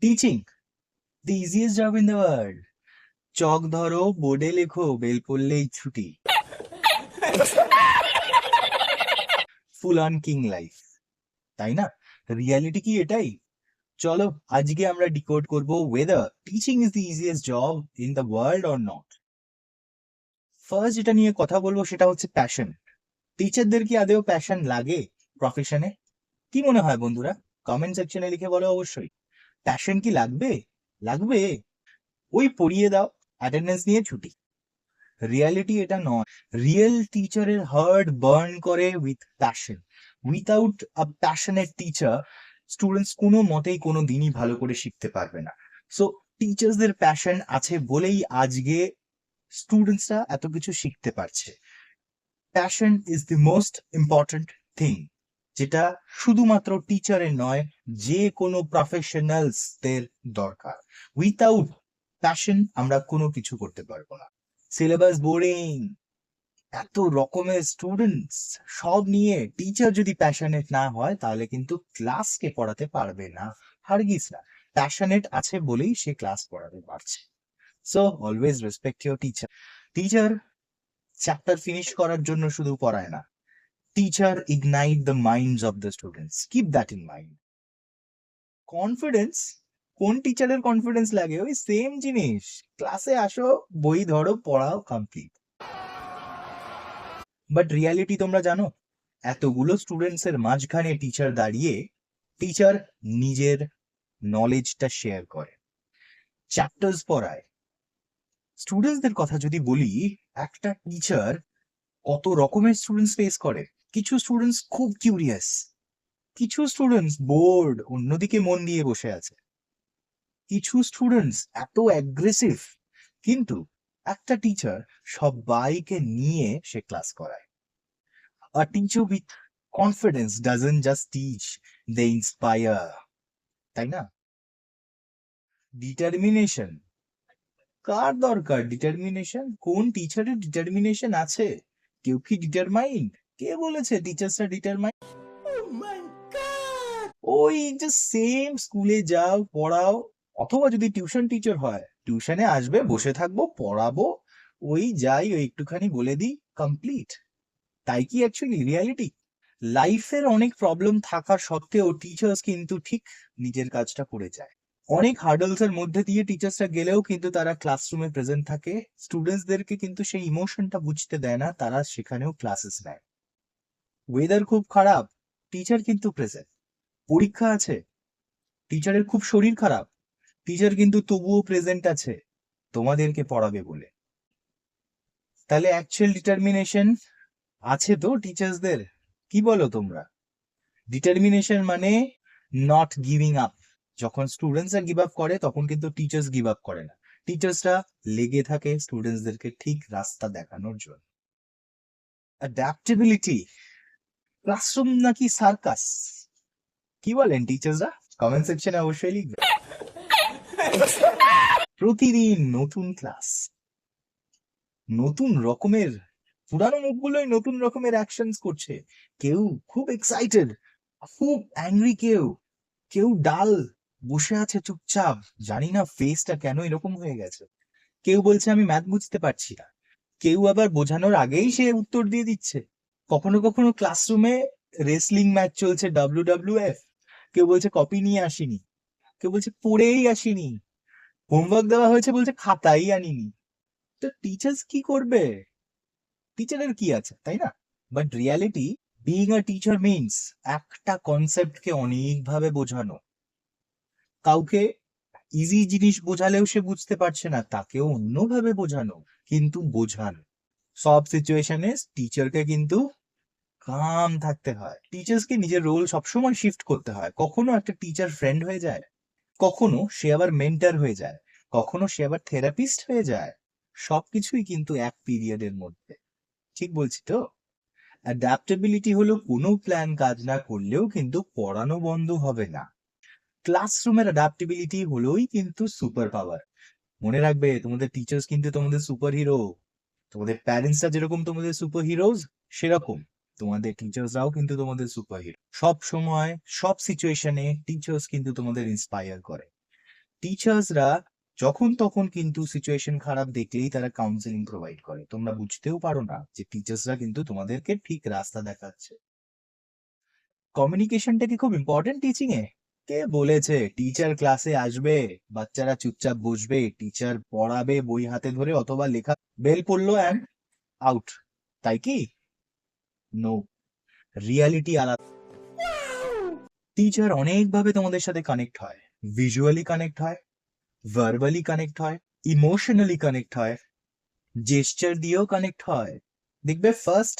Teaching the easiest job in the world. Chalk ধরো, বোর্ডে লেখো, বেল পড়লেই ছুটি। ফুল অন কিং লাইফ, তাই না? রিয়ালিটি কি এটাই? চলো আজকে আমরা ডিকোড করব whether teaching is the easiest job in the world or not. First যেটা নিয়ে কথা বলবো সেটা হচ্ছে প্যাশন। টিচারদের কি আদেও প্যাশন লাগে প্রফেশনে? কি মনে হয় বন্ধুরা? কমেন্ট সেকশনে লিখে বলো অবশ্যই। প্যাশন কি লাগবে? লাগবে? ওই পড়িয়ে দাও, অ্যাটেন্ডেন্স নিয়ে ছুটি। রিয়ালিটি এটা নয়। রিয়েল টিচারের হার্ট বার্ন করে with passion. Without a passionate teacher students কোনো মতেই কোনো দিনই ভালো করে শিখতে পারবে না। সো টিচার্সদের প্যাশন আছে বলেই আজকে স্টুডেন্টসরা এত কিছু শিখতে পারছে। Passion is the most important thing, যেটা শুধুমাত্র টিচারের নয়, যে কোনো প্রফেশনালসদের দরকার। উইথাউট প্যাশন আমরা কোনো কিছু করতে পারবো না। সিলেবাস বোরিং, এত রকমের স্টুডেন্টস, সব নিয়ে টিচার যদি প্যাশনেট না হয় তাহলে কিন্তু ক্লাসকে পড়াতে পারবে না। হারগিজ না। প্যাশনেট আছে বলেই সে ক্লাস পড়াতে পারছে। So always respect your teacher. Teacher chapter finish করার জন্য শুধু পড়ায় না, teacher ignite the minds of the students. Keep that in mind. Confidence, কোন টিচারের কনফিডেন্স লাগে? ওই সেম জিনিস, ক্লাসে আসো, বই ধরো, পড়াও, কমপ্লিট। বাট রিয়ালিটি তোমরা জানো, এতগুলো স্টুডেন্টস এর মাঝখানে টিচার দাঁড়িয়ে টিচার নিজের নলেজটা শেয়ার করে, চ্যাপ্টার্স পড়ায়। স্টুডেন্টসদের কথা যদি বলি, একটা টিচার কত রকমের স্টুডেন্টস ফেস করে। কিছু স্টুডেন্টস খুব কিউরিয়াস, কিছু স্টুডেন্টস বোর্ড অন্যদিকে মন দিয়ে বসে আছে, কিছু স্টুডেন্টস এত অ্যাগ্রেসিভ। কিন্তু একটা টিচার সবাইকে নিয়ে সে ক্লাস করায়। A teacher with confidence doesn't just teach, they inspire, তাই না? ডিটারমিনেশন কার দরকার? ডিটারমিনেশন কোন টিচারের ডিটারমিনেশন আছে? কেউ কি ডিটারমাইন্ড? কে বলেছে টিচার্সরা ডিটারমাইন্ড? ওই যে সেম স্কুলে যাও, পড়াও, অথবা যদি টিউশন টিচার হয়, টিউশনে আসবে, বসে থাকবো, পড়াবো, ওই যাই, ওই একটুখানি বলে দিই, কমপ্লিট। তাই কি অ্যাকচুয়ালি রিয়ালিটি? লাইফের অনেক প্রবলেম থাকা সত্ত্বেও টিচার্স কিন্তু ঠিক নিজের কাজটা করে যায়। অনেক হার্ডলস এর মধ্যে দিয়ে টিচার্সরা গেলেও কিন্তু তারা ক্লাসরুমে প্রেজেন্ট থাকে। স্টুডেন্টসদেরকে কিন্তু সেই ইমোশনটা বুঝতে দেয় না, তারা সেখানেও ক্লাসেস নেয়। ওয়েদার খুব খারাপ, টিচার কিন্তু প্রেজেন্ট। পরীক্ষা আছে, টিচারের খুব শরীর খারাপ, টিচার কিন্তু তবুও প্রেজেন্ট আছে তোমাদেরকে পড়াবে বলে। তাহলে অ্যাকচুয়াল ডিটারমিনেশন আছে তো টিচার্সদের? কি বলো তোমরা? ডিটারমিনেশন মানে নট গিভিং আপ। যখন স্টুডেন্টসরা গিভ আপ করে তখন কিন্তু টিচার্স গিভ আপ করে না। টিচার্সরা লেগে থাকে স্টুডেন্টসদেরকে ঠিক রাস্তা দেখানোর জন্য। অ্যাডাপ্টেবিলিটি, ক্লাসরুম নাকি সার্কাস? কি বলেন টিচার্সরা? কমেন্ট সেকশনে অবশ্যই লিখবে। প্রতিদিন নতুন ক্লাস, নতুন রকমের, পুরানো মুখগুলোই নতুন রকমের অ্যাকশনস করছে। কেউ খুব এক্সাইটেড, খুব অ্যাংরি, কেউ কেউ ডাল, বসে আছে চুপচাপ, জানি না ফেসটা কেন এরকম হয়ে গেছে। কেউ বলছে আমি ম্যাথ বুঝতে পারছি না, কেউ আবার বোঝানোর আগেই সে উত্তর দিয়ে দিচ্ছে। কখনো কখনো ক্লাসরুমে রেসলিং ম্যাচ চলছে, WWF। কেউ বলছে কপি নিয়ে আসিনি, কেউ বলছে পড়েই আসিনি, হোমওয়ার্ক দেওয়া হয়েছে বলছে খাতাই আনিনি। তো টিচার্স কি করবে? টিচারের কি আছে, তাই না? But reality, being a teacher means একটা কনসেপ্টকে অনেকভাবে বোঝানো। কাউকে ইজি জিনিস বোঝালেও সে বুঝতে পারছে না, তাকেও অন্যভাবে বোঝানো, কিন্তু বোঝানো। সব সিচুয়েশনে টিচারকে কিন্তু কাম থাকতে হয়। টিচার্সকে নিজের রোল সবসময় শিফট করতে হয়। কখনো একটা টিচার ফ্রেন্ড হয়ে যায়, কখনো সে আবার মেন্টর হয়ে যায়, কখনো সে আবার থেরাপিস্ট হয়ে যায়। সবকিছুই কিন্তু এক পিরিয়ডের মধ্যে। ঠিক বলছি তো? অ্যাডাপ্টেবিলিটি হলো কোনো প্ল্যান কাজ না করলেও কিন্তু পড়ানো বন্ধ হবে না। ক্লাসরুমের অ্যাডাপ্টেবিলিটি হলোই কিন্তু সুপার পাওয়ার। মনে রাখবে, তোমাদের টিচার্স কিন্তু তোমাদের সুপার হিরো। তোমাদের প্যারেন্টসরা যেরকম তোমাদের সুপার হিরোজ, সেরকম তোমাদের টিচার্সরাও কিন্তু তোমাদের সুপার হিরো। সব সময়, সব সিচুয়েশনে টিচার্স কিন্তু তোমাদের ইন্সপায়ার করে। টিচার্সরা যখন তখন কিন্তু সিচুয়েশন খারাপ দেখলেই তারা কাউন্সেলিং প্রোভাইড করে। তোমরা বুঝতেও পারো না যে টিচার্সরা কিন্তু তোমাদেরকে ঠিক রাস্তা দেখাচ্ছে। কমিউনিকেশনটা কি খুব ইম্পর্টেন্ট টিচিং এ? কে বলেছে টিচার ক্লাসে আসবে, বাচ্চারা চুপচাপ বসবে, টিচার পড়াবে বই হাতে ধরে অথবা লেখা, বেল পড়লো অ্যান্ড আউট, তাই কি? নো, রিয়ালিটি আলাদা। টিচার অনেকভাবে তোমাদের সাথে কানেক্ট হয়। ভিজুয়ালি কানেক্ট হয়, ভার্বালি কানেক্ট হয়, ইমোশনালি কানেক্ট হয়, জেস্টার দিয়েও কানেক্ট হয়। দেখবে ফার্স্ট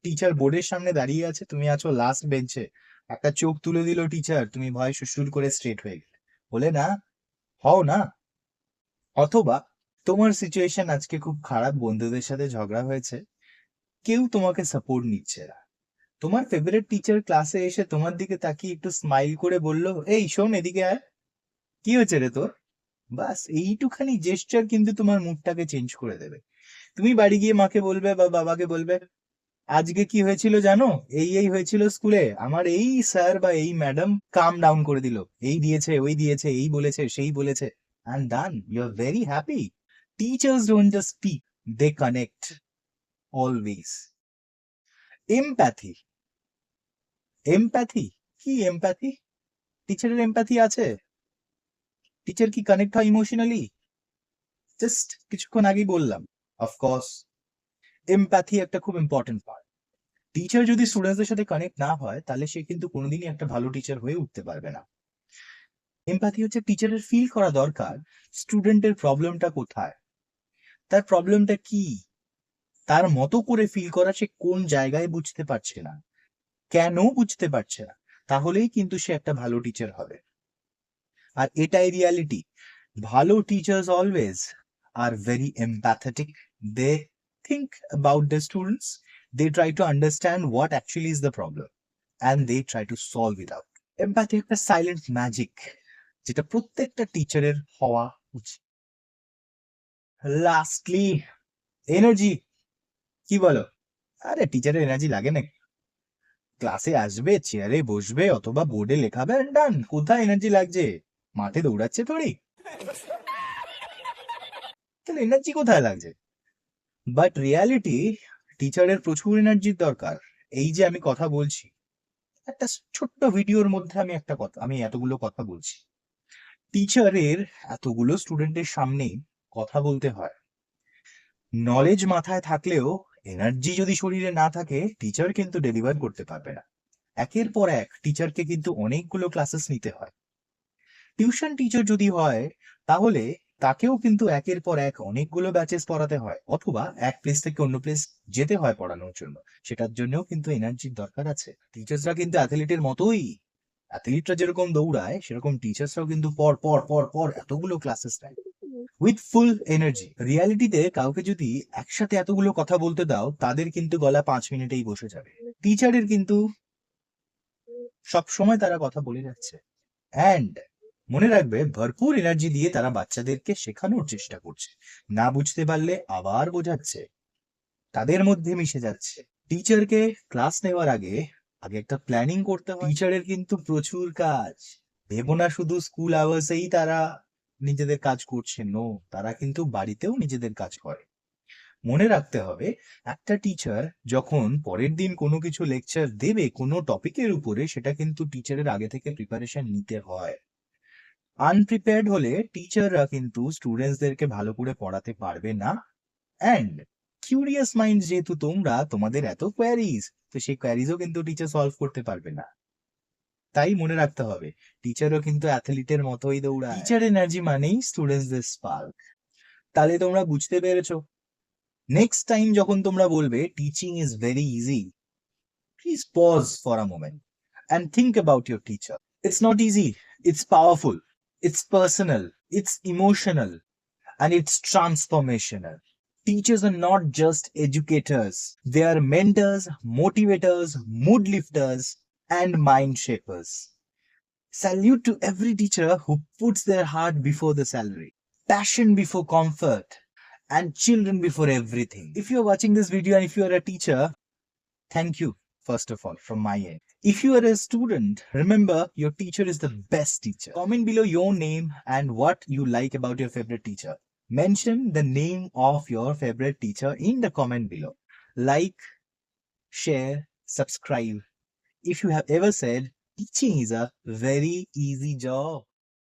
টিচার বোর্ডের সামনে দাঁড়িয়ে আছে, তুমি আছো লাস্ট বেঞ্চে, একটা চোখ তুলে দিল টিচার, তুমি ভয় সুসুর করে স্ট্রেট হয়ে গেলে, বলে না হও না। অথবা তোমার সিচুয়েশন আজকে খুব খারাপ, বন্ধুদের সাথে ঝগড়া হয়েছে, কেউ তোমাকে সাপোর্ট নিচ্ছে না, তোমার ফেভারিট টিচার ক্লাসে এসে তোমার দিকে তাকিয়ে একটু স্মাইল করে বললো, এই শোন এদিকে আয়, কি হয়েছে রে তোর? বাস এইটুখানি জেস্টার কিন্তু তোমার মুডটাকে চেঞ্জ করে দেবে। তুমি বাড়ি গিয়ে মাকে বলবে বা বাবাকে বলবে, আজকে কি হয়েছিল জানো, এই হয়েছিল স্কুলে, আমার এই স্যার বা এই ম্যাডাম কাম ডাউন করে দিল, এই দিয়েছে ওই দিয়েছে, এই বলেছে সেই বলেছে, and done, you're very happy. Teachers don't just speak, they connect, always. Empathy. Empathy কি? এমপ্যাথি, টিচারের এমপ্যাথি আছে? টিচার কি কানেক্ট হয় ইমোশনালি? জাস্ট কিছুক্ষণ আগেই বললাম, অফকোর্স এমপ্যাথি একটা খুব ইম্পর্টেন্ট পার্ট। টিচার যদি স্টুডেন্টদের সাথে কানেক্ট না হয়, তাহলে সে কিন্তু কোনোদিনই একটা ভালো টিচার হয়ে উঠতে পারবে না। এমপ্যাথি হচ্ছে টিচারের ফিল করা দরকার স্টুডেন্টের প্রবলেমটা কোথায়, তার প্রবলেমটা কি, তার মতো করে ফিল করা, সে কোন জায়গায় বুঝতে পারছে না, কেন বুঝতে পারছে না, তাহলেই কিন্তু সে একটা ভালো টিচার হবে। আর এটাই রিয়ালিটি। ভালো teachers always are very empathetic. They think about the students, they try to understand what actually is the problem and they try to solve it out. Empathy একটা সাইলেন্ট ম্যাজিক, যেটা প্রত্যেকটা টিচারের হওয়া উচিত। Lastly, energy. কি বলো? আরে টিচারের এনার্জি লাগে না? ক্লাসে আসবে, চেয়ারে বসবে অথবা বোর্ডে লেখাবে, ডান। কোথায় এনার্জি লাগছে? মাঠে দৌড়াচ্ছে থোড়ি, তাহলে এনার্জি কোথায় লাগছে? বাট রিয়ালিটি, টিচারের প্রচুর এনার্জির দরকার। এই যে আমি কথা বলছি, একটা ছোট্ট ভিডিওর মধ্যে আমি এতগুলো কথা বলছি, টিচারের এতগুলো স্টুডেন্টের সামনে কথা বলতে হয়। নলেজ মাথায় থাকলেও এনার্জি যদি শরীরে না থাকে, টিচার কিন্তু ডেলিভার করতে পারবে না। একের পর এক টিচারকে কিন্তু অনেকগুলো ক্লাসেস নিতে হয়। টিউশন টিচার যদি হয়, তাহলে তাকেও কিন্তু একের পর এক অনেকগুলো ব্যাচেস পড়াতে হয়, অথবা এক প্লেস থেকে অন্য প্লেস যেতে হয় পড়ানোর জন্য, সেটার জন্যও কিন্তু এনার্জির দরকার আছে। টিচার্সরা কিন্তু অ্যাথলিটের মতোই, অ্যাথলিটরা যেরকম দৌড়ায় সেরকম টিচার্সরাও কিন্তু পর পর পর পর এতগুলো ক্লাসেস নেয় উইথ ফুল এনার্জি। রিয়ালিটিতে কাউকে যদি একসাথে এতগুলো কথা বলতে দাও, তাদের কিন্তু গলা 5 মিনিটেই বসে যাবে। টিচারের কিন্তু সব সময় তারা কথা বলে যাচ্ছে, অ্যান্ড মনে রাখবে ভরপুর এনার্জি দিয়ে তারা বাচ্চাদেরকে শেখানোর চেষ্টা করছে, না বুঝতে পারলে আবার বোঝাচ্ছে, তাদের মধ্যে মিশে যাচ্ছে। টিচারকে ক্লাস নেওয়ার আগে আগে একটা প্ল্যানিং করতে হয়। টিচারের কিন্তু প্রচুর কাজ, ভেবো না শুধু স্কুল আওয়ার্সেই তারা নিজেদের কাজ করছে, নো, তারা কিন্তু বাড়িতেও নিজেদের কাজ করে। মনে রাখতে হবে, একটা টিচার যখন পরের দিন কোনো কিছু লেকচার দেবে কোনো টপিকের উপরে, সেটা কিন্তু টিচারের আগে থেকে প্রিপারেশন নিতে হয়। আনপ্রিপেয়ার্ড হলে টিচাররা কিন্তু স্টুডেন্টসদেরকে ভালো করে পড়াতে পারবে না। অ্যান্ড কিউরিয়াস মাইন্ড যেহেতু তোমরা, তোমাদের এত কোয়ারিজ, তো সেই কোয়ারিজও কিন্তু টিচার সলভ করতে পারবে না। তাই মনে রাখতে হবে, টিচারও কিন্তু অ্যাথলিটের মতোই দৌড়ায়। টিচার এনার্জি মানেই স্টুডেন্টসদের স্পার্ক। তাহলে তোমরা বুঝতে পেরেছো। নেক্সট টাইম যখন তোমরা বলবে teaching is very easy, please pause for a moment and think about your teacher. It's not easy, it's powerful, it's personal, it's emotional, and it's transformational. Teachers are not just educators, they are mentors, motivators, mood lifters, and mind shapers. Salute to every teacher who puts their heart before the salary, passion before comfort, and children before everything. If you're watching this video and if you're a teacher, thank you, first of all, from my end. If you are a student, remember your teacher is the best teacher. Comment below your name and what you like about your favorite teacher. Mention the name of your favorite teacher in the comment below. Like, share, subscribe. If you have ever said teaching is a very easy job.